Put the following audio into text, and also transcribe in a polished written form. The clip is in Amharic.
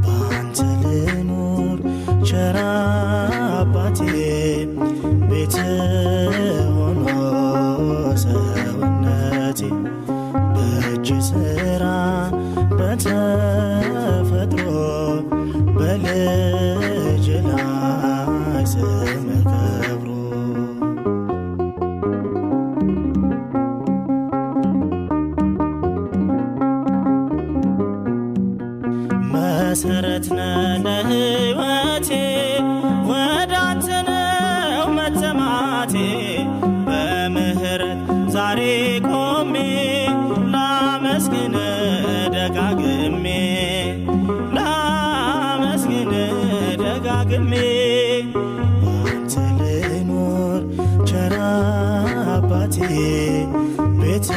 ባንተ ልኑር ቸር አባቴ ቤት ሆኖ ሰውነቴ በእጅ ስራ በተፈጥሮ በልጅ ላይ ስምህ ከብሮ መሰረት ነህ ለሕይወቴ ወደ አንተ ነው መጠማቴ በምህረት ዛሬ ቆሜ ላመስግን ደጋግሜ ላመስግን ደጋግሜ ባንተ ልኑር ቸር አባቴ ቤት